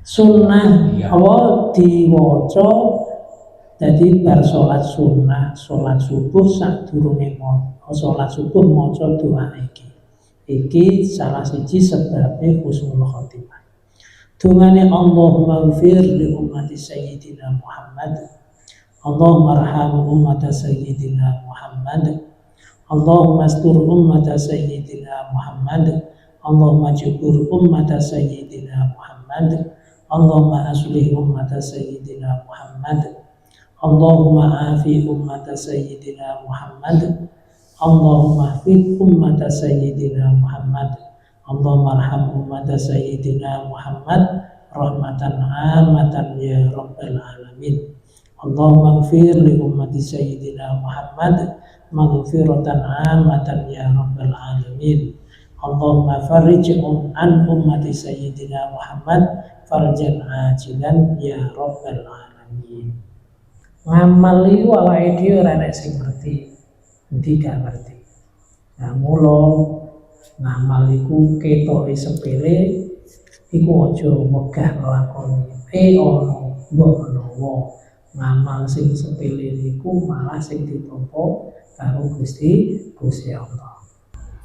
Sunnah apa diwaca dadi bar salat sunnah, salat subuh sadurunge salat subuh maca doa iki. Iki salah siji sebabe husnul khotimah. Dungane Allahumma ighfir li ummati sayyidina Muhammad. Allahumma arham ummata sayyidina Muhammad. Allahumma astur ummata sayyidina Muhammad. Allahumma jibur ummata sayyidina Muhammad. Allahumma aslih ummata sayyidina Muhammad. Allahumma afi ummata sayyidina Muhammad. Allahumma hfid ummata sayyidina Muhammad. Allahumma arham ummata sayyidina Muhammad rahmatan amatan ya rabbal alamin. Allahumma ighfir li ummati sayyidina Muhammad maghfiratan amatan ya rabbal alamin. Allahumma farij an ummati sayyidina Muhammad farjan ajilan ya rabbal alamin. Ngamal iku awake dhewe ora nek sing ngerti, endi gak ngerti. Nah, mula ngamal iku ketoke sepele iku aja megah nglakoni. Ono mbok menawa ngamal sing sepele niku malah sing ditampa karo Gusti Allah.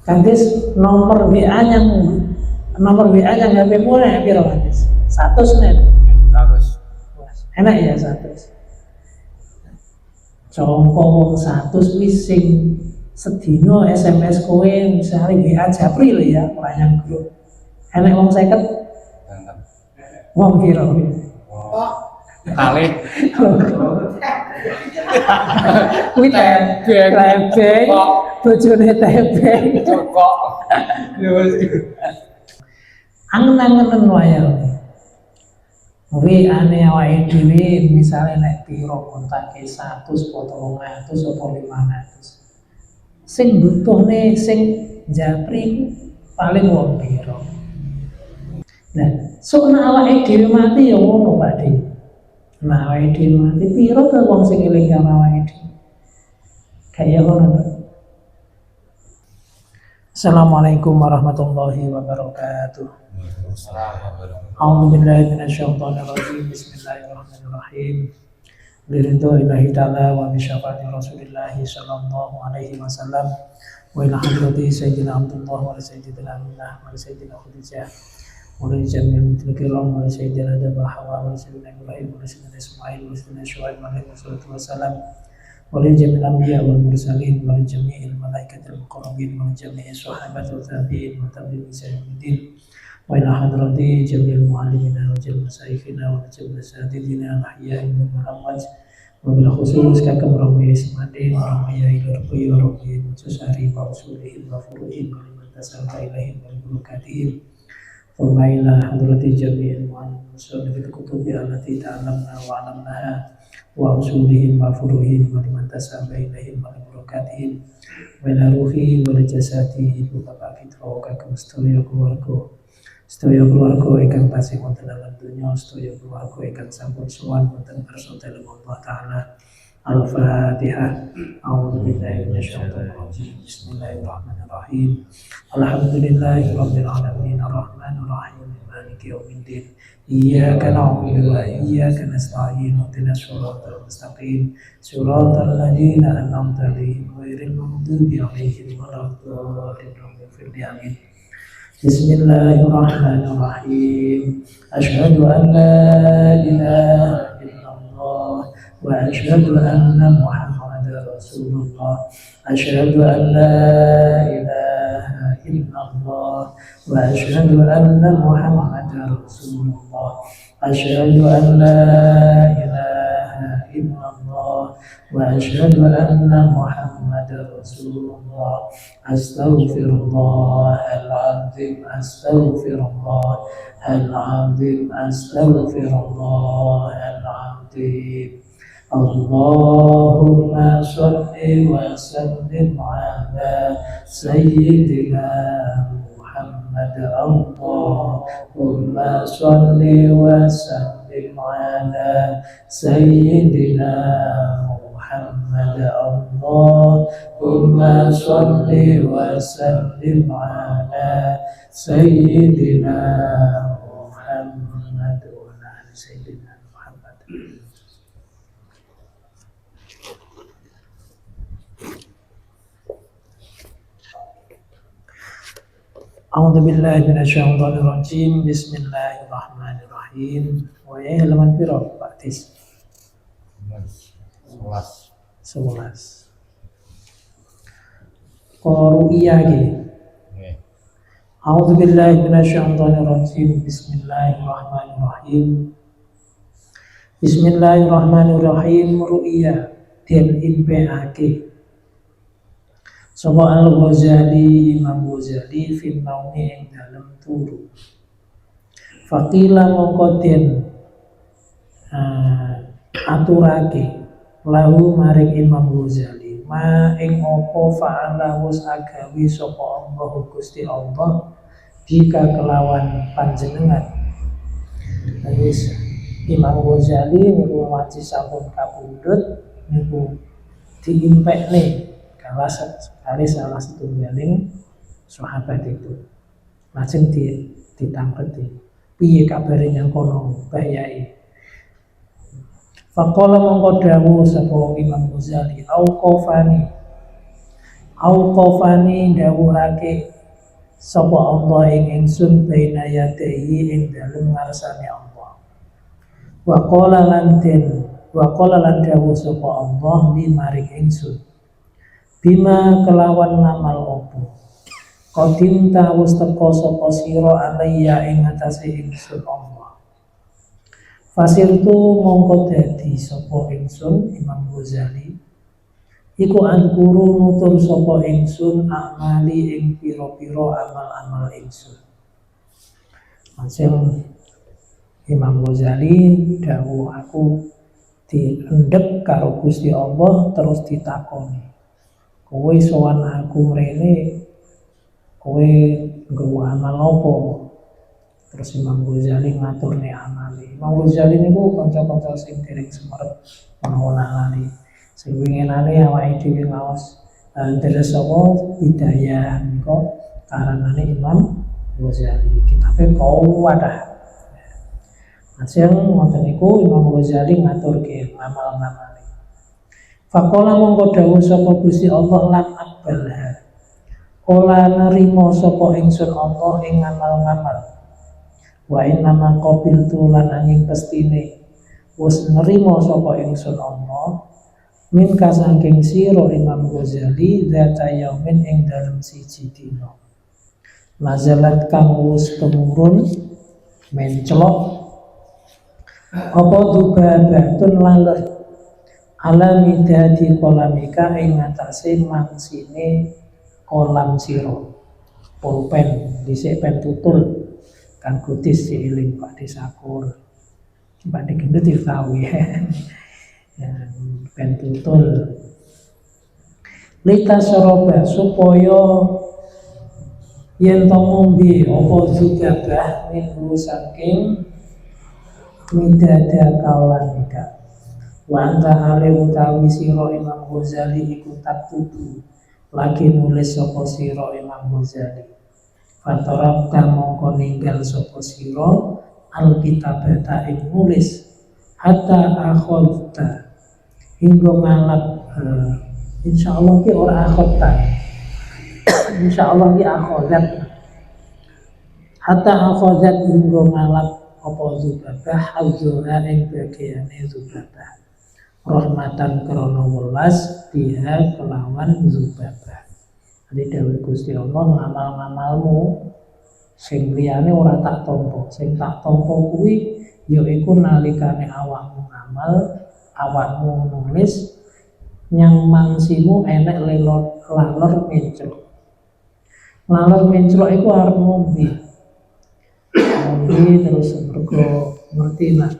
Kandis nomor WA yang HP mulai piro Kandis? 100 nek. 100. Enak ya 100. Contoh wong 100 wis sing sedina SMS kowe misale WA Japri lho ya, wayang grup. Enak wong 50. Wong piro? Kali. Kuwi tebeng. Bojone tebeng. Kok. Ya wis. Angen-angen wayang. WA-ne awake dhewe misale nek piro kontake 100 atau 200 atau 500. Sing butuhne sing japri paling wong piro. Nah, soalnya awake dhewe mati ya ngono Pakde. Nah, awake dhewe mati piro to wong sing eling karo awake dhewe. Kaya ngono. Assalamualaikum warahmatullahi wabarakatuh. A'udzu billahi minasyaitonir rajim. Bismillahirrahmanirrahim. Biridho ilahi ta'ala wa bi syafaati Rasulillah sallallahu alaihi wasallam wa ila hadrati sayyidina Abdullah wa sayyidina Aminah wa sayyidina Khadijah wa jami'il mutlaqin wa sayyidina Hawa wa sayyidina Ibrahim wa sayyidina Ismail wa sayyidina Syuaib alaihi wassalam wa jami'il anbiya wal mursalin wa jami'il malaikatil muqarrabin wa jami'is sahabati wa tabi'in wa tabi'in sayyidin wa ila hadrati jami'il muallimina wa jami'il masyayikhina wa jami'il asatidina al-ahya'i wal amwat wa bil khusus kakam rawi ismadi wa rawi ilurqi wa rawi mutasari wa usulihi wa furuhi wa liman tasarfa ilahi wa burukatihim wa ila hadrati jami'il muallimin fil kutubi allati ta'lamna wa 'alamnaha wa usulihim wa furuhim wa liman tasarfa ilahi wa burukatihim wa ila ruhi wa jasadi ibu bapak kita kakam sedaya keluarga ingkang tasih wonten alam donya, sedaya keluarga ingkang sampun sowan wonten ngarsa dalem Allah Ta'ala. Al-Fatihah. A'udzu billahi minasyaitonir rajim. Bismillahirrahmanirrahim. Alhamdulillahi rabbil alamin arrahmanir rahim maliki yaumiddin. Iyyaka na'budu wa iyyaka nasta'in. Ihdinas siratal mustaqim. Siratal ladzina an'amta 'alaihim ghairil maghdubi 'alaihim waladdallin. Amin. Bismillahirrahmanirrahim. Asyhadu an la ilaha illallah wa asyhadu anna Muhammadar Rasulullah. Asyhadu an la ilaha illallah wa asyhadu anna Muhammadar Rasulullah. Asyhadu an la ilaha illallah wa asyhadu anna Muhammadar Rasulullah. Astaghfirullahaladzim. Astaghfirullahaladzim. Astaghfirullahaladzim. Allahumma sholli wa sallim ala sayyidina Muhammad. Allahumma sholli wa sallim ala sayyidina Muhammad. Allahumma sholli wa sallim ala sayyidina Muhammad wa سيدنا محمد. A'udzu billahi minasyaitonir rajim. Bismillahirrahmanirrahim. Wa ya halaman piro Pak Tis? 11. Qaru'iyah iki. A'udzu billahi minasyaitonir rajim. Bismillahirrahmanirrahim. Bismillahirrahmanirrahim. Ru'iyah den impeake sapa Al-Ghazali, Imam Ghazali fil naumi ing dalem turu. Faqila mongko den aturake lahu maring Imam Ghazali ma ing apa fa'ala wis agawi sapa Allah Gusti Allah jika kelawan panjenengan. Terus Imam Ghazali niku waci sampun kapundhut niku diimpekne kali salah satu galing sahabat itu. Lajeng ditangketi. Piye kabare nyang kono Mbah Yai? Faqala mongko dawuh sapa Imam Ghazali, auqafani dawuhake sapa Allah ing ingsun baina yadayhi ing dalem ngarsane Allah. Wa qala lan dawuh sapa Allah li maring ingsun. Bima kelawan ngamal opo qadim tawus teko sapa sira alayya ing atase ingsun Allah. Fasirtu mongko dadi sapa ingsun Imam Ghazali iku angkuru nutur sapa ingsun amali ing pira-pira amal-amal ingsun. Hasil Imam Ghazali dawuh aku diendhek karo Gusti Allah terus ditakoni, kowe sowan aku mrene kowe nggawa amal apa? Terus Imam Ghazali ngaturne amale. Imam Ghazali niku kanca-kanca sing dereng semerep menawa lali. Sing winginane awake dhewe ngaos deres apa hidayah niku karanane Imam Ghazali. Kitabe kawadah. Hasil ngoten niku Imam Ghazali ngaturke amal-amale. Faqala mongko dawuh sapa Gusti Allah lan akbalha. Ola nerima sapa ingsun Allah ing ngamal-ngamal. Wa inna ma qabiltu lan angin pestine wis nerima sapa ingsun Allah min kasangking sira Imam Ghazali zata yaumin ing dalem siji dina. Nazalat kang wis tumurun mencelok apa dubabatun laler alami dadi kolamika ing atase mangsine kolam siro pulpen dhisik pen tutul kan kutis siiling Pak Disakur Pak Digendut tahu ya pen tutul lita soroba supaya yen to ngombe apa zugabah minggu saking midada kaulanika wa anta hale utawi sira Imam Ghazali iku tak tutu lagi nulis sapa sira Imam Ghazali. Fatarabta mongko ninggal sapa sira alkitabata ing nulis hatta akhadta hingga ngalap insyaallah ki ora akhadta insyaallah ki akhadat hatta akhadat hingga ngalap apa zubabah hazura ing bagiane zubabah rahmatan krana welas biha kelawan zubabah. Jadi dawuh Gusti Allah ngamal-ngamalmu sing liyane ora tak tampa, sing tak tampa kuwi yaiku nalikane awakmu ngamal, awakmu nulis nyang mangsimu enek lalor menclok. Lalor menclok iku arep ngombe terus mergo ngerti lah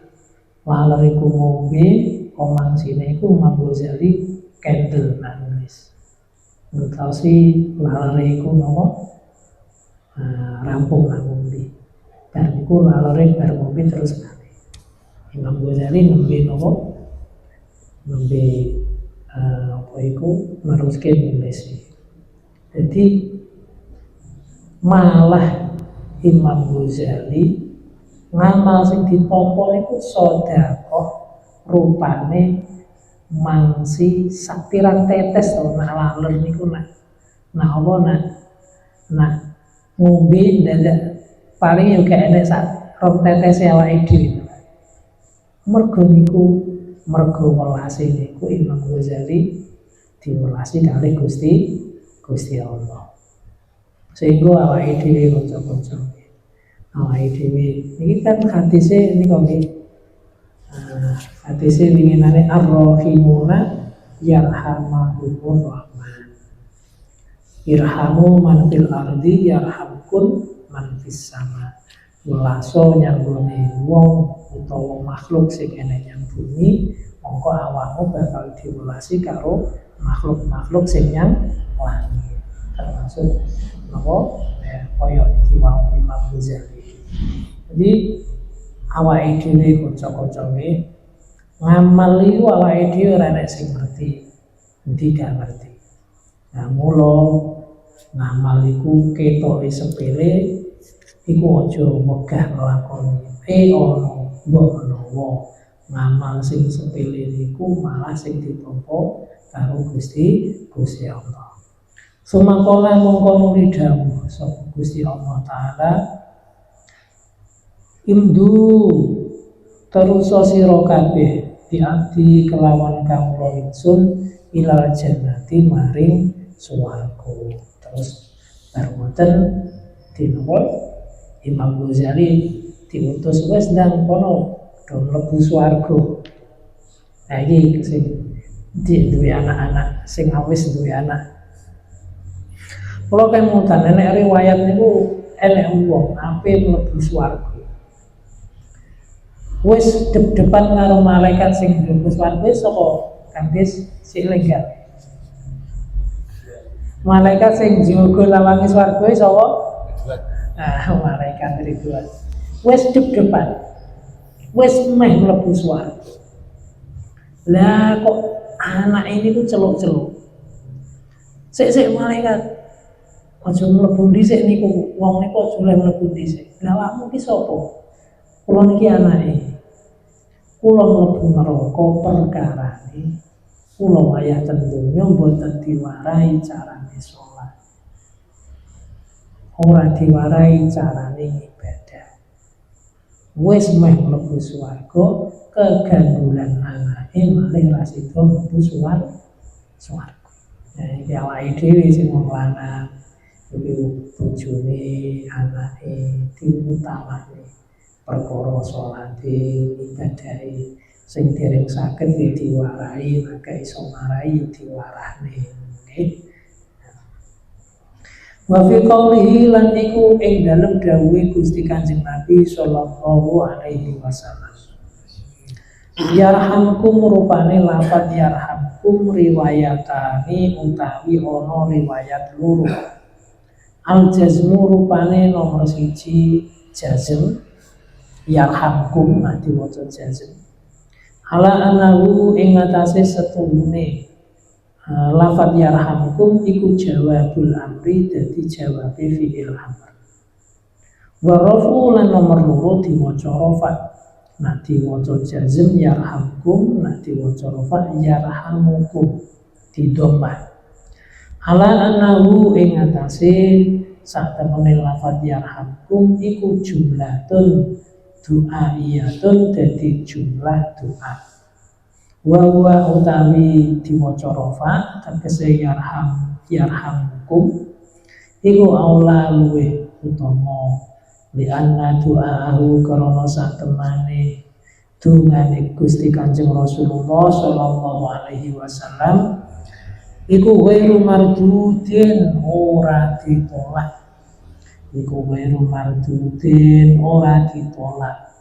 lalor iku ngombe komangsine iku Imam Ghazali candle nak nulis. Ngentasi lalare iku napa rampung nak ngombe. Dan iku lalare bar ngombe terus nane. Imam Ghazali nembe napa? Nembe apa iku neruske nulis. Jadi malah Imam Ghazali Ngamal sing ditampa iku sedekah rupane mangsi sak pirang tetes to nak laler niku nak apa nak ngombe dadak paling yo gak enek sak rong tetes awake dhewe. Mergo welase niku Imam Ghazali diwelasi kalih Gusti Allah. Sehingga awake dhewe kanca-kanca awake dhewe iki kan hadise niku nggih hadise winginane ar-rahimuna yarhamahumur rahman irhamu man fil ardi yarhamkun man fis sama. Welaso nyanggone wong utawa makhluk sing ana ing bumi mongko awakmu bakal diwelasi karo makhluk-makhluk sing yang langit termasuk napa kaya iki wau Imam Ghazali. Jadi awake dhewe kanca-kancane ngamal iku awake dhewe ora nek sing ngerti, endi gak ngerti. Nah, mula ngamal iku ketoke sepele iku aja wegah nglakoni. Ono mbok menawa ngamal sing sepele niku malah sing ditampa karo Gusti Allah. Sumakola mongko nuli dawuh sapa Gusti Allah taala Imdu terus sira kabeh diabdi kelawan kawula ingsun ilal jannati maring swarga. Terus bareng dinapa Imam Ghazali diutus wis ndang kono do mlebu swarga. Nah iki sing duwe anak-anak sing awis duwe anak. Kula kemutan enek riwayat niku enek wong ape mlebu swarga. Wis dep-depan karo malaikat sing mlebu swarga sapa kandis sing legal. Malaikat sing jaga lawange swarga sapa? Nah, malaikat Ridwan. Wis dep-depan. Wis meh mlebu swarga. Lah kok anak ini tuh celuk-celuk. Sik malaikat. Aja mlebu dhisik niku, wong niku aja oleh mlebu dhisik. Lah awakmu ki sapa? Kula niki anake. Kula mlebu neraka perkarane kula wayah ten donya mboten diwarai carane salat. Ora diwarai carane ibadah. Wis meh mlebu swarga kegandulan anake malih ra sida mlebu swarga. Nah iki awake dhewe sing wong lanang iki bojone anake diutamane perkara salate ibadahe sing dereng saged diwarai nek iso marai diwarahne nggih. Wa fi qoulihi lan iku ing dalem dawuhe Gusti Kanjeng Nabi sallallahu alaihi wasallam. Yarhamkum rupane lafaz yarhamkum riwayatani utawi ana riwayat loro. Al jazmu rupane nomor 1 jazm yarhamkum nanti waca jazm. Ala anahu ing atase setungune lafaz yarhamkum iku jawabul amri dadi jawabe fi'il amr. Wa rafu lan nomor 2 diwaca rafa. Nah diwaca jazm yarhamkum, nah diwaca rafa yarhamukum di dhammah. Ala anahu ing atase sak temene lafaz yarhamkum iku jumlatun du'aiyatun dadi jumlah doa. Wa utawi diwaca rafa tegese yarhamkum iku aula luweh utama li anna du'ahu karana sak temene dungane Gusti Kanjeng Rasulullah sallallahu alaihi wasallam iku ghairu mardudin ora ditolak. Iku ghairu mardudin ora ditolak.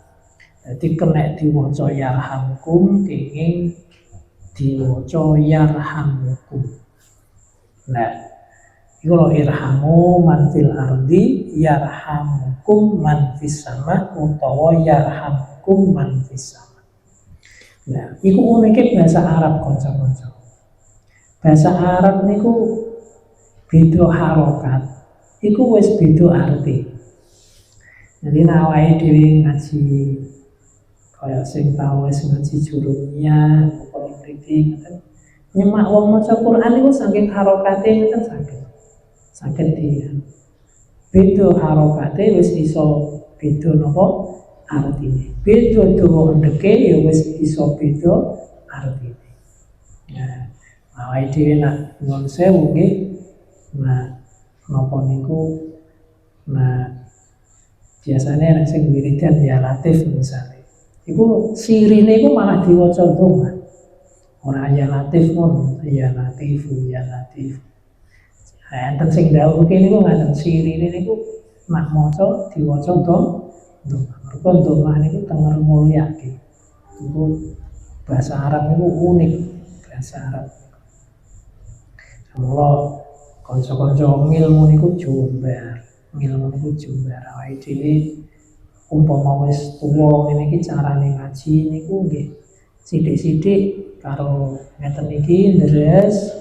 Jadi kena diwaca yarhamkum kenging diwaca yarhamukum. Nah, iku lho irhamu man fil ardi yarhamukum man fis sama utawa yarhamkum man fis sama. Nah, iku unike bahasa Arab kanca-kanca. Bahasa Arab niku beda harokat, iku wis beda arti. Jadi awake dhewe ngaji kaya sing tau wis ngaji jurumiyah pokoke mriki ngoten. Nyemak wong maca Quran iku saking harokate ngoten saged di beda harokate wis iso beda napa artine. Beda dawa ndeke ya wis iso beda artine. Ya, awake dhewe nak nyuwun sewu nggih. Nah, napa niku biasanya nek sing wiridan ya latif misalnya. Iku sirine iku malah diwaca donga. Ora ya latif pun, ya latif, ya latif. Enten sing dawuhke niku ngaten sirine niku mak maca diwaca donga. Mergo donga niku tenger mulyake. Iku bahasa Arab niku unik, bahasa Arab. Mula kanca-kanca ngilmu niku jumbar. Ngilmu niku jumbar awake dhewe umpama wis tuwa ngene iki carane ngaji niku nggih sithik-sithik karo ngeten iki ndres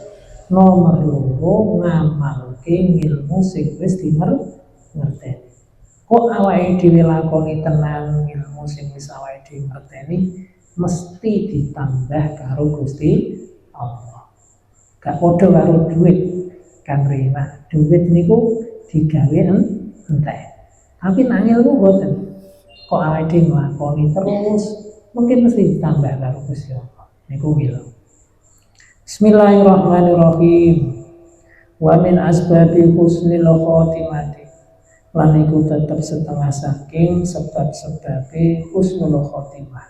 nomor loro ngamalke ngilmu sing wis ngerteni. Kok awake dhewe lakoni tenan ngilmu sing wis awake dhewe ngerteni mesti ditambah karo Gusti Allah. Gak padha karo duit Kang Rina. Duit niku digawe entek. Tapi nang ilmu mboten. Kok awake dhewe nglakoni terus mungkin mesti ditambah karo Gusti Allah. Niku ngilmu. Bismillahirrahmanirrahim. Wa min asbabi husnil khotimati. Lan iku tetep setengah saking sebab-sebabe husnul khotimah.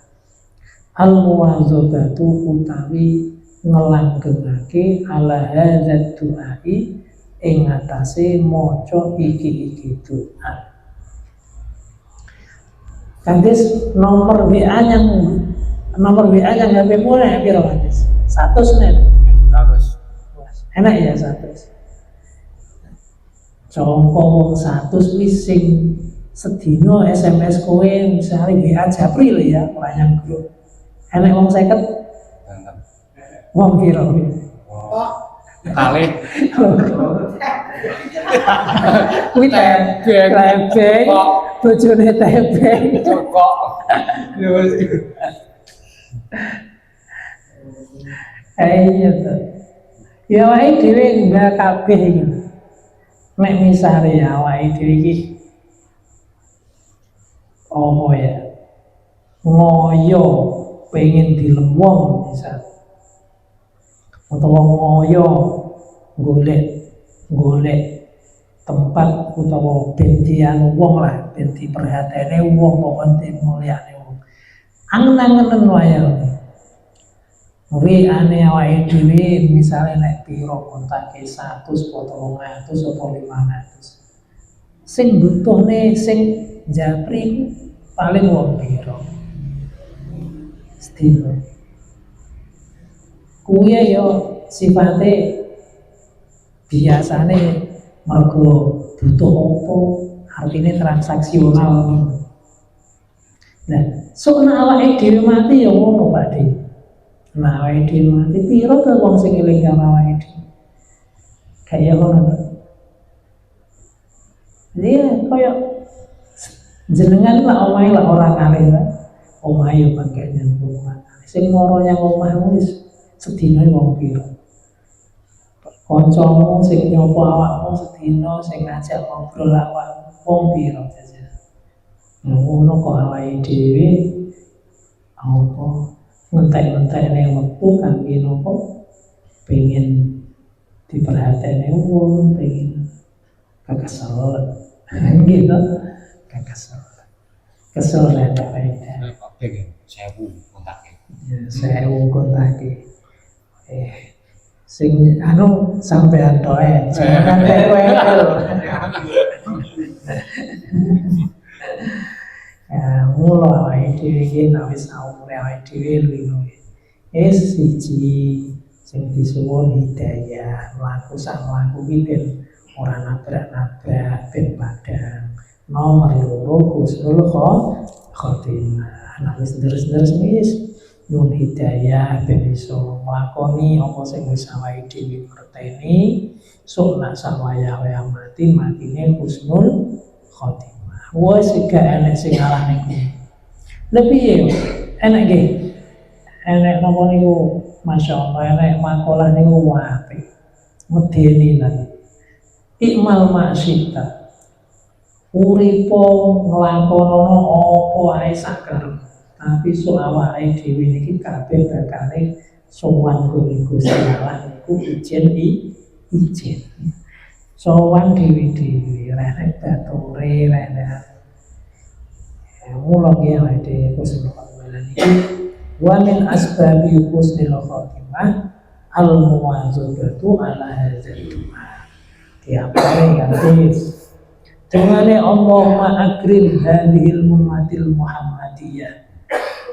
Al-muwazabatu utawi ngelanggengake ala hadzal du'ai ing atase maca iki doa. Kantis nomor WA yang HP mulai piro kantis? 100 nek. 100. Enak ya 100. Contoh wong 100 wis sing sedina SMS kowe misale WA Japri lho ya, wayang grup. Enak wong 50. Wong piro? Kali. Kuwi tebeng. Bojone tebeng. Kok. Ya wis. Iya to. Ya wae dhewe mbak kabeh iki. Nek misale awake dhewe iki ya ngoyo pengen dilem misal utawa ngoyo golek tempat utawa bentian wong lah, benti perhatiane wong pokoke mulyane wong. Angen-angenen wae. WA-ne awake dhewe misale nek piro kontake 100 atau 200 atau 500. Sing butuhne sing japri paling wong piro. Sedina. Kuwi yo sifate biasane mergo butuh apa artine transaksional. Nah, sok nek awake dhewe mati ya ngono Pak Dik. Nah, awake dhewe mati piro to wong sing eling karo awake dhewe. Kaya ngono to. Dia kaya jenengan lah omahe lah orang kali lah. Omahe yo pakai nyambung. Sing moro yang omah wis sedina wong piro. Kancamu sing nyopo awakmu sedina sing ngajak ngobrol awakmu wong piro jajan. Ngono kok awake dhewe apa ngentek-ngentekne wektu kangge napa pengen diperhatekne wong, pengen kakesel. Gitu. Kakesel. Kesel ya tak faedah. Oke, 1000 kontake. Ya 1000 kontake. Sing anu sampean toe, jangan kowe. Ya mula awake dhewe iki nek wis umure awake dhewe luwih. Siji sing disuwun hidayah, mlaku sak mlaku iki ben ora nabrak-nabrak ben padang. Nomor loro husnul khotimah. Nek wis deres-deres wis nyuwun hidayah ben iso nglakoni apa sing wis awake dhewe ngerteni sok nak sawaya-waya matine husnul khotimah. Wes gak enek sing ngalahne kuwi. Lha piye? Enek nggih. Enek napa niku masyaallah enek makalah niku apik. Medeni lan. Ikmal maksita. Uripo nglakonono apa ae sakarep. Tapi sok awake dhewe niki kabeh bakale sowan Gusti Allah niku ijen. Sowan dhewe-dhewe rek bature rek mula nggih awake husnul khotimah niki wa min asbabi husnul khotimah al muwazabatu ala hadzal du'a. Diapare kanthi dungane Allahumma akrim hadhil ummatil Muhammadiyah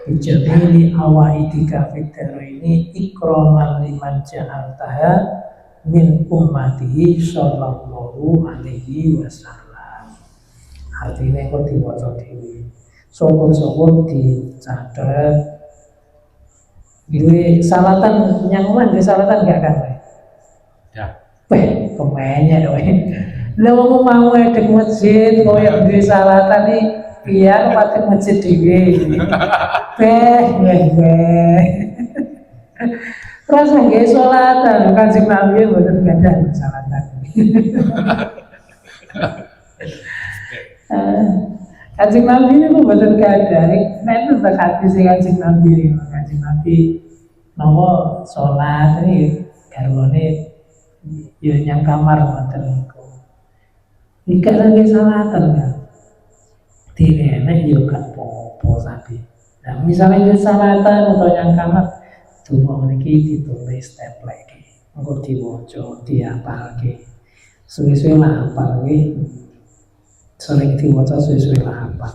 bijamili awaidika fitara ini ikroman liman ja'altaha min ummatihi sallallahu alaihi wasallam. Artinya kok diwaca dhewe. Sopor-sopor dicatet. Duwe salatan nyang omah duwe salatan gak kan? Ya. Weh, kemenyek weh. Lah wong mau edek masjid koyo duwe salatan iki biar pati masjid dhewe. Beh. Terus nggih salatan Kanjeng Nabi mboten gadah salatan. Kanjeng Nabi niku mboten gadah. Nek tentang hadis Kanjeng Nabi napa salat iki garwane ya nyang kamar ngoten niku. Iki lagi salatan kan. Dinenek yo gak apa-apa sapi. Nah, misalnya salatan atau yang kamar donga niki ditulis template iki. Engko diwaca, diapalke. Suwe-suwe lah hafal iki. Sering diwaca suwe-suwe lah hafal.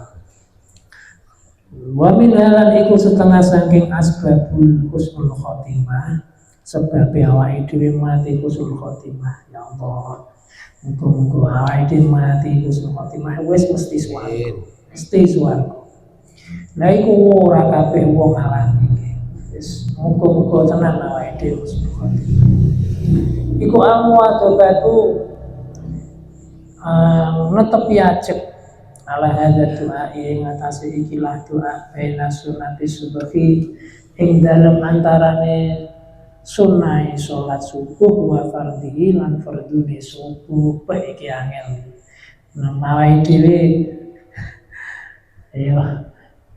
Wa min halan iku setengah saking asbabul husnul khotimah. Sebab awake dhewe mati husnul khotimah. Ya Allah. Muga-muga awake dhewe mati husnul khotimah wis mesti swarga. Mesti swarga. Lah iku ora kabeh wong alami iki. Wis muga-muga tenan awake dhewe husnul khotimah. Iku batu netepi ajek ala hadza doa ing atase ikilah doa baina sunati subhi ing dalem antarane sunai salat subuh wa fardhi lan fardune subuh iki angel namawi dhewe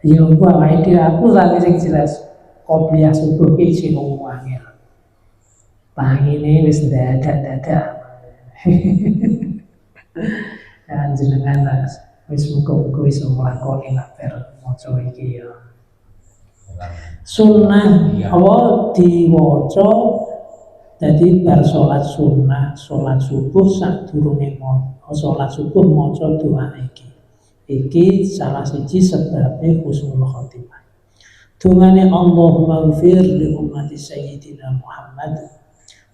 yo gua wae dhewe aku lagi sing jelas qobliyah subuh iki sing angel pangine wis dadak dan jenengan wis muga-muga iso nglakoni laper maca iki ya sunnah apa diwaca dadi bar salat sunnah salat subuh sadurunge salat subuh maca doa iki salah siji sebabe husnul khotimah. Dungane Allahumma ighfir li ummati sayyidina Muhammad,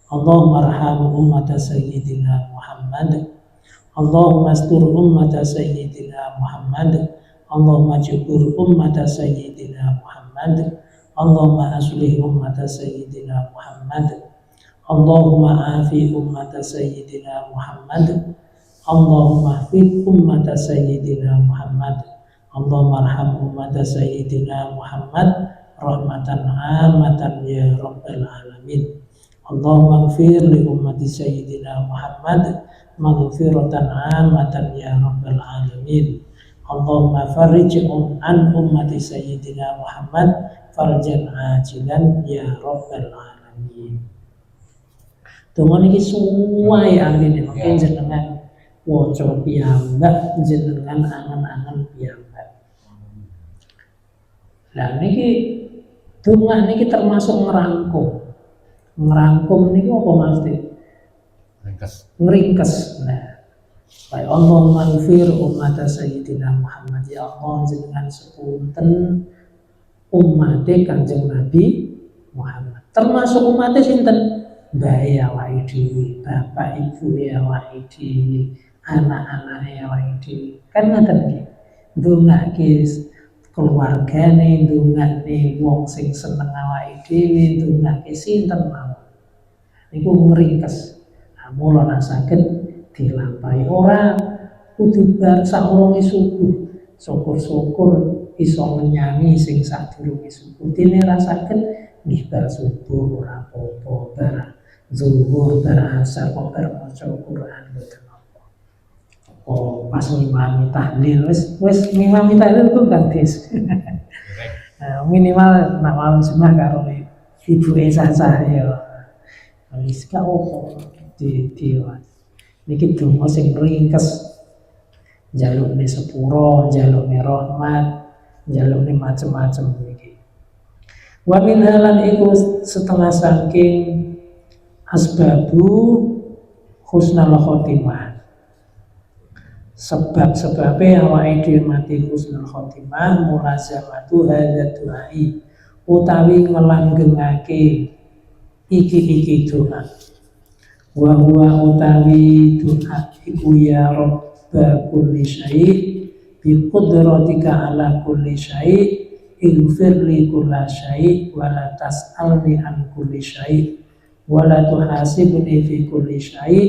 Allahumma arham ummata sayyidina Muhammad, Allahumma astur ummata sayyidina Muhammad, Allahumma jubur ummata sayyidina Muhammad, Allahumma aslih ummata sayyidina Muhammad, Allahumma afi ummata sayyidina Muhammad, Allahumma fi ummata sayyidina Muhammad, Allahumma arham ummata sayyidina Muhammad rahmatan amatan ya rabbal alamin. Allahumma ighfir li ummati sayyidina Muhammad maghfiratan amatan ya rabbal alamin. Allahumma farij an ummati sayyidina Muhammad farjan ajilan ya rabbal alamin. Donga niki suwae artine mungkin jenengan waca piyambak jenengan angen-angen piyambak. Lah niki donga niki termasuk ngerangkum. Ngerangkum niku apa maksudnya? Ngeringkes. Nah, baik Allahumma ighfir ummata sayyidina Muhammad, ya Allah jenengan sepunten ummate Kanjeng Nabi Muhammad. Termasuk ummate sinten? Bae awake dhewe, bapak ibu awake dhewe, anak-anake awake dhewe. Kan ngoten iki. Ndongake keluargane, ndongane wong sing seneng awake dhewe, ndongake sinten mawon. Niku ngringkes. Mula nak saged dilampahi ora kudu bar saurunge subuh. Syukur-syukur iso nyanyi sing sadurunge subuh. Dene rasaken nggih bar subuh ora apa-apa, bar zuhur, bar asar kok bar maca Quran mboten apa. Oh, pas ngimami tahlil wis ngimami tahlil ku gratis. Minimal nak malam Jumat karo ibu sah-sah ya. Wis gak opo di niki donga sing ringkes jalukne sepuro, jalukne rahmat, jalukne macem-macem niki. Wa min halan iku setengah saking asbabu husnul khotimah. Sebab-sebabnya awake dhewe mati husnul khotimah mulazamatu hadza du'ai utawi ngelanggengake iki doa. Wa huwa utawi doa iku ya Rabba kulli syai' bi qudratika ala kulli syai' ighfir li kulla syai' wa la tas'alni an kulli syai' wa la tuhasibni fi kulli syai'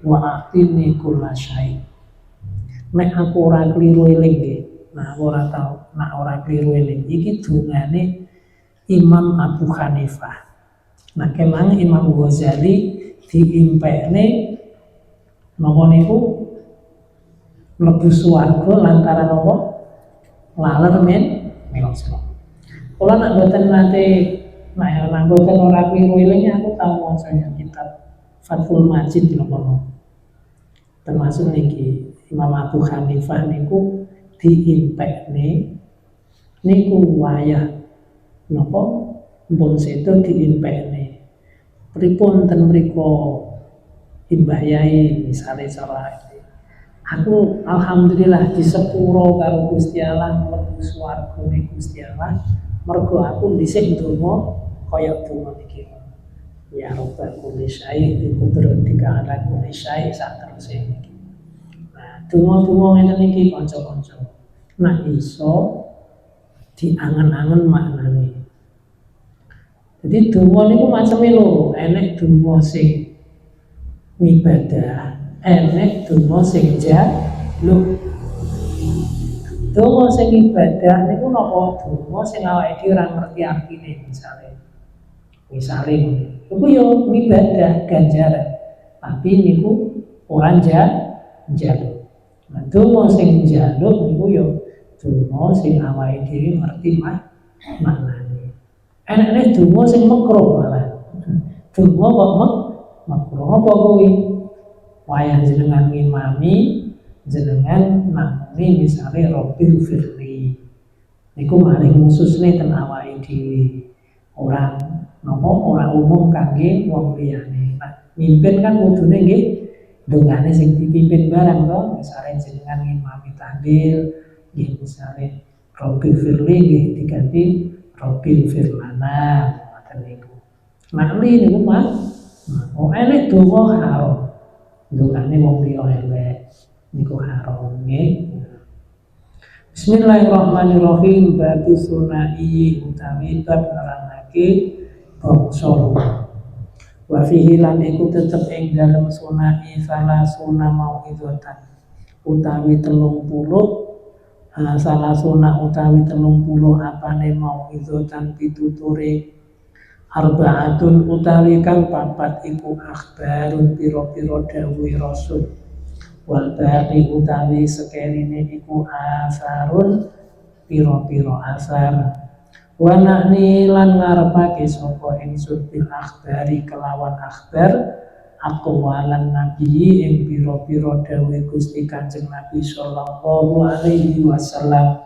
wa a'tini kulla syai'. Nek aku ora kliru eling nggih. Nah, ora kliru eling iki dungane Imam Abu Hanifah. Nah, kemang Imam Ghazali diimpekne napa niku mlebu swarga lantaran apa? Laler men misa. Kula nek mboten nate nek mboten ora kliru eling aku tau maca kitab Fathul Majid napa. Termasuk niki Imam Abu Hanifah niku diimpekne niku wayah napa mpun sedo diimpekne pripun ten mriku Mbah Yai misale cara aku alhamdulillah di sepuro karo Gusti Allah mlebu swargane Gusti Allah mergo aku dhisik ndonga kaya donga niki ya Rabbal kulli syai' bi qudratika ala kulli syai' saterusé niki. Donga-donga ngeten iki kanca-kanca. Nah iso diangen-angen maknane. Jadi donga niku maceme loro, enek donga sing ibadah, enek donga sing jaluk. Donga sing ibadah niku napa donga sing awake dhewe ora ngerti artine misale niku yo ibadah ganjaran. Tapi niku ora jaluk. Nah, donga sing njaluk niku yo donga sing awake dhewe ngerti maknane. Enake donga sing makruh malah. Donga kok makruh apa kuwi? Wayah jenengan ngimami, jenengan namuni misale Rabbil firli. Niku maring khususne ten awake dhewe. Ora umum kangge wong liyane. Nah, mimpin kan kudune nggih dongane sing dipimpin barang to, misalnya jenengan ngimami tahlil, nggih misale Rabbil firli nggih diganti Rabbil firlana, ngoten niku. Nah niku mah, enek donga haram. Dongane wong liya elek niku haram nggih. Bismillahirrahmanirrahim. Bab sunai utawi bab nerangake bangsa luwih. Wa fihi lan iku tetep ing dalem sunai salah sunah mau'izatan utawi 30 salah sunah utawi 30 apane mau'izatan pituture arbaatun utawi kang papat iku akhbarun pira-pira dawuh rasul wal baqi utawi sekerine iku asarun pira-pira asar wa nakni lan ngarepake sapa ingsun bil akhbari kelawan akhbar aqwalan nabi ing pira-pira dawuh Gusti Kanjeng Nabi sallallahu alaihi wasallam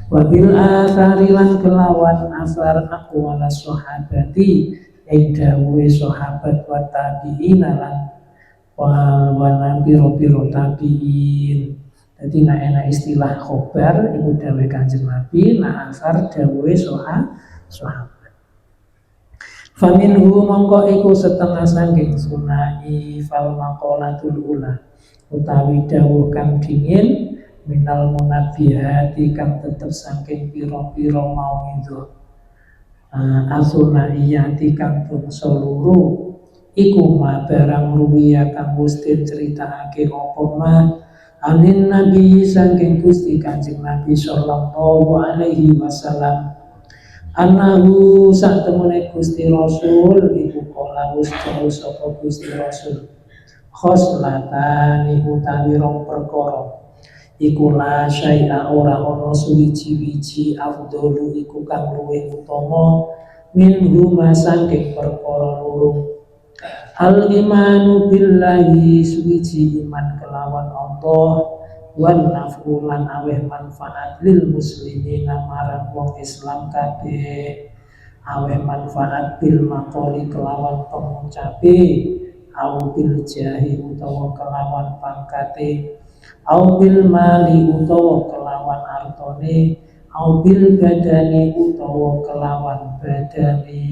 wa bil athari lan kelawan asar aqwala sahabati ing dawuh sahabat wa tabi'in lan wa pira-pira tabi'in. Jadi enak istilah khobar iku dawuh Kanjeng Nabi, nah asar dawuh sahabat. Faminhu mongko iku setengah saking sunai fal maqalatul ula utawi dawuh kang dingin minal munabihati kang tetep saking pira-pira mau'izah. Asunahiyati kang bangsa loro iku ma barang ruwiya kang wis diceritakake apa mah Anin Nabi saking Gusti Kanjeng Nabi sallallahu alaihi wasallam Anahu sak temune Gusti Rasul iku kala wis jauh sapa Gusti Rasul khoslatan iku tawi rong perkara iku la syai'a ora ana suwiji-wiji afdalu iku kang luwih utama minhuma saking perkara loro al imanu billahi suwiji iman kelawan Allah wan nafulan aweh manfaat lil muslimin marang wong Islam kabeh aweh manfaat bil maqoli kelawan pengucape au bil jahi utawa kelawan pangkate au bil mali utawa kelawan artone au bil badani utawa kelawan badani.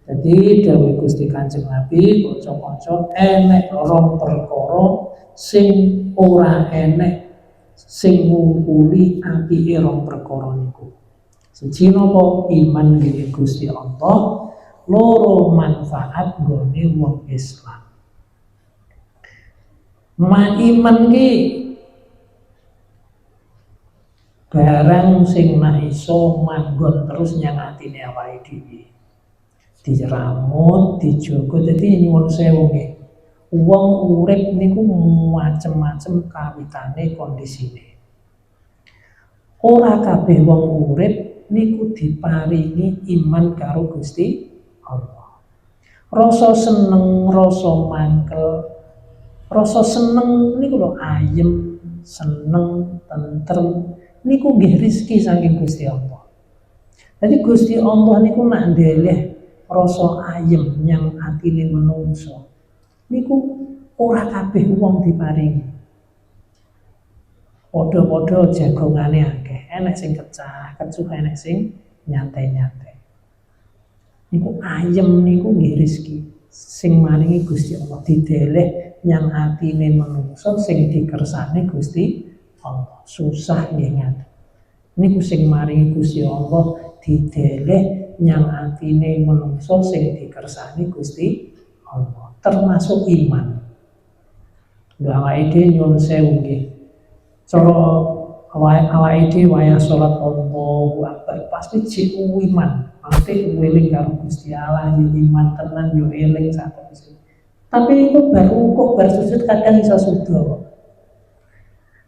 Jadi dawuh Gusti Kanjeng Nabi kanca-kanca enek rong perkara sing ora enek sing ngumpuli apike rong perkara niku. Siji napa iman nggih Gusti Allah, loro manfaat nggone wong Islam. Iman ki barang sing nek iso manggon terus nyang atine awake dhewe. Diramut, dijogo, dadi nyuwun sewu nggih. Wong urip niku macem-macem kawitane kondisine. Ora kabeh wong urip niku diparingi iman karo Gusti Allah. Rasa seneng, rasa mangkel, rasa seneng niku lho ayem, seneng, tentrem niku nggih rezeki saking Gusti Allah. Jadi Gusti Allah niku nak ndeleh rasa ayem nyang atine menungso niku ora kabeh wong diparingi. Padha-padha jagongane akeh, enek sing kecah, kecuh enek sing nyantai-nyantai. Niku ayem niku nggih rezeki sing maringi Gusti Allah dideleh nyang atine menungso sing dikersane Gusti Allah. Susah nggih ngaten. Niku sing maringi Gusti Allah dideleh nyang atine menungso sing dikersani Gusti Allah termasuk iman. Lha awake dhewe nyuwun sewu nggih. Cara awake dhewe wayah salat Allahu Akbar pasti jek iman. Pasti eling karo Gusti Allah, yo iman tenan yo eling saterusé. Tapi itu baru kok bersujud kadang iso sudo.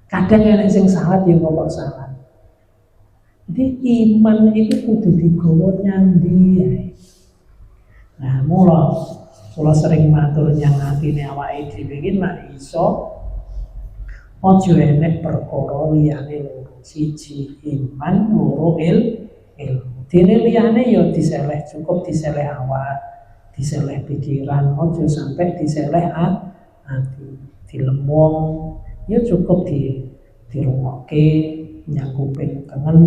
Kadang enek sing salat yo kok salat. Jadi iman itu kudu digawa nyandi ae. Nah, mula kula sering matur nyang atine awake dhewe iki nek iso aja enek perkara liyane loro. Siji iman, loro ilmu. Dene liyane ya diseleh, cukup diseleh awak, diseleh pikiran, aja sampai diseleh ati. Dilembong ya cukup dirungokke nyang kuping tengen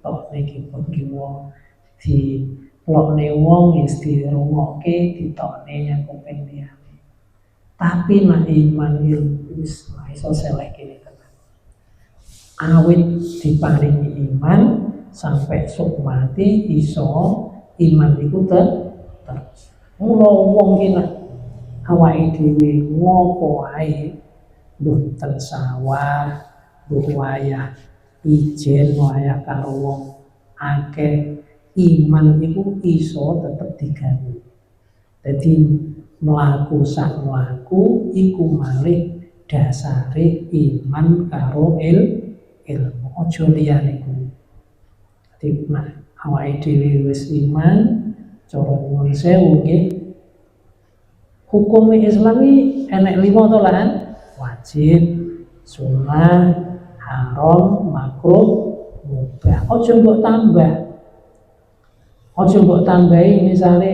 tokne kipun kiwa di lokne wong wis dirungokke ditokne nyang kuping liyane. Tapi nek iman ilmu wis iso seleh kene tenan. Awit diparingi iman sampai sok mati iso iman iku terus. Mula wong ki nek awake dhewe ngopo ae mbuh ten sawah, mbuh wayah ijen wayah karo wong akeh iman iku iso tetep digawe. Dadi mlaku sak mlaku iku malih dasare iman karo ilmu aja liyane kuwi. Dadi nek awake dhewe wis iman cara nyuwun sewu nggih hukum Islam iki enek 5 to lan wajib, sunah, haram, makruh, mubah. Aja mbok tambah. Aja mbok tambahi misale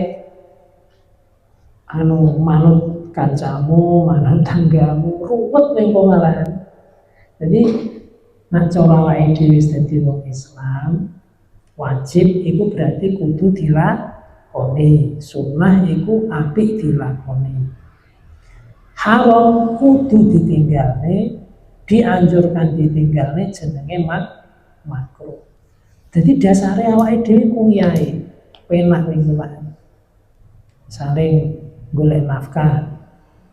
manut kancamu, manut tanggamu, ruwet ning malahan. Jadi nek cara awake dhewe dadi wong Islam, wajib iku berarti kudu dilakoni, sunah iku apik dilakoni. Haram kudu ditinggalne, dianjurkan ditinggalne jenenge makruh. Jadi dasare awake dhewe kuwi ae. Penak niku Pak. Saling golek nafkah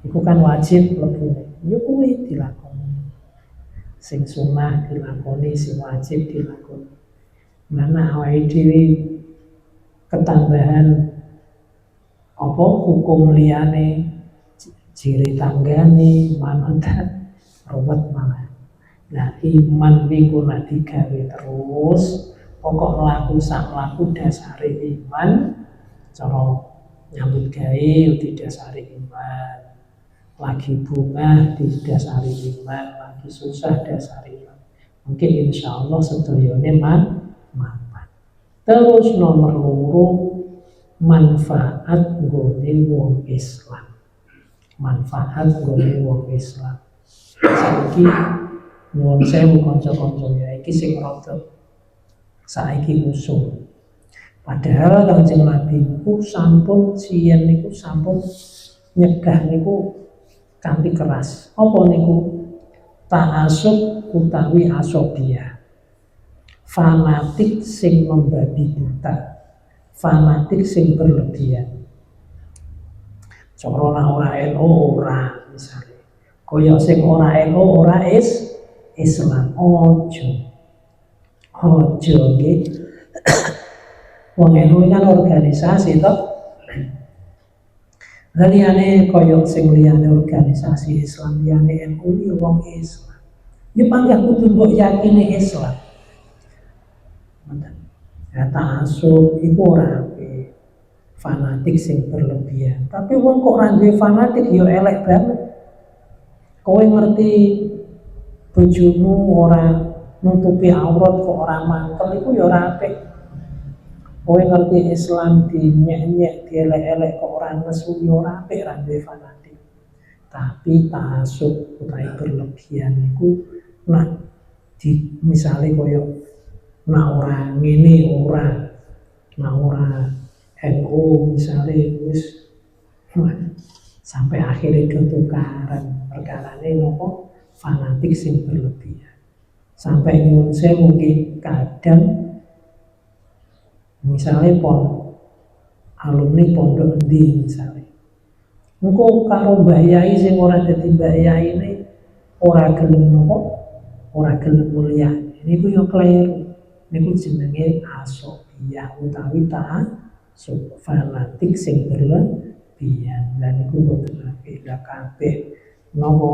iku kan wajib lebune. Ya kuwi dilakoni. sing sunah dilakoni, sing wajib dilakoni. Mana awake dhewe ketambahan apa hukum liyane ciri tanggane manut ruwet malah. Nah, iman niku nek digawe terus, pokok laku sak laku dasare iman, cara nyambut gawe didasari iman. Lagi bunga didasari iman, lagi susah dasari iman. Mungkin insya Allah sedayane manfaat. Terus nomor loro manfaat nggone wong Islam. Manfaat nggone wong Islam. Saiki nyuwun sewu kanca-kanca ya iki sing rada saiki usum. Padahal Kanjeng Nabi niku sampun siyen niku sampun nyegah niku kanthi keras. Apa niku? Ta'assub utawi asobia. Fanatik sing membabi buta. Fanatik sing berlebihan. Cara ora NU ora misale. Kaya sing ora NU ora Islam ojo nggih. Wong NU kan organisasi toh. Liyane kaya sing liyane organisasi Islam liyane NU ya wong Islam. Ya panggah kudu mbok yakini Islam. Ya ta'assub iku ora apik. Fanatik sing berlebihan. Tapi wong kok ora duwe fanatik ya elek banget. Kowe ngerti bojomu ora nutupi aurat kok ora mangkel iku ya ora apik. Kowe ngerti Islam dinyek-nyek, dielek-elek kok ora nesu ya ora apik ra duwe fanatik. Tapi ta'assub utawi berlebihan iku nak di misale koyo nak ora ngene ora nak ora NU misale wis sampai akhirnya do tukaran perkarane nopo fanatik sing berlebihan. Sampai nyuwun sewu mungkin kadang misalnya alumni pondok endi misalnya engko karo mbah yai sing ora dadi mbah yai ini ora gelem nopo ora gelem mulia niku yo kleru niku jenenge asobiyah utawi ta'assub fanatik sing berlebihan lan niku boten apik la kabeh nopo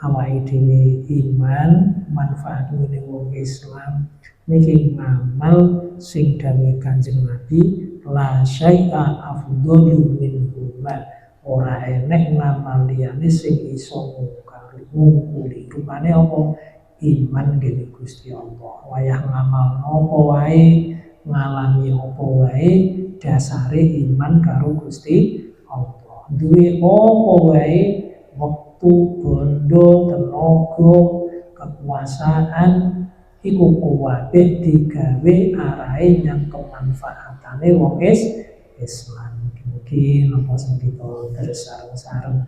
awake dhewe iman manfaat ngene wong Islam niki ngamal sing dawuh Kanjeng Nabi la syai'a afdalu min huma ora enek ngamal liyane sing iso ngungkuli rupane apa iman gene Gusti Allah wayah ngamal apa wae ngalami apa wae dasare iman karo Gusti Allah duwe apa wae wektu bondo tenaga kekuasaan iku kuwabeh digawe arahe nyang kemanfaatane wong Islam. Mungkin apa sing kita terus sareng-sareng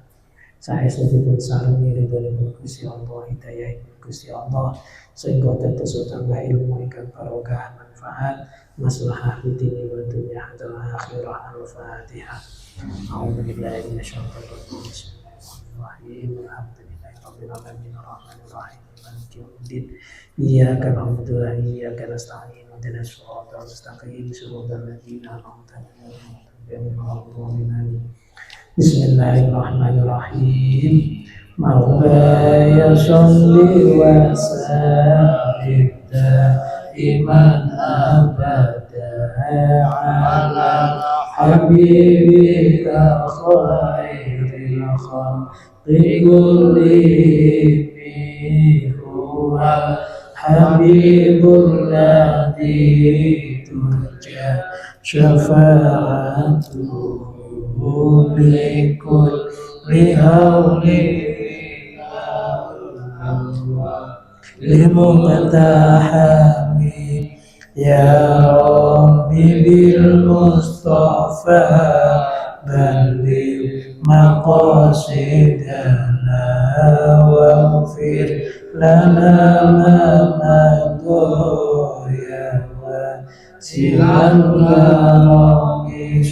saestu dipun sareng ridhonipun Gusti Allah hidayah Gusti Allah sehingga dados utama ilmu ingkang barokah manfaat maslahah dini wa dunya adalah akhirah al-Fatihah. A'udzubillahi minasyaitonir rajim. Bismillahirrahmanirrahim. Alhamdulillahi rabbil alamin arrahmanir rahim maliki yaumiddin. Iyyaka na'budu wa iyyaka nasta'in ihdinas siratal mustaqim siratal ladzina an'amta 'alaihim ghairil maghdubi 'alaihim. Bismillahirrahmanirrahim. Maulaya sholli wa sallim daiman abada ala habibika khairil khalqi kullihim huwa habibul ladzi turja syafa'atuhu likulli haulin limuqtahami ya Rabbi bil Mustafa balil maqasidana waghfir lana ma madha ya wasi'al karami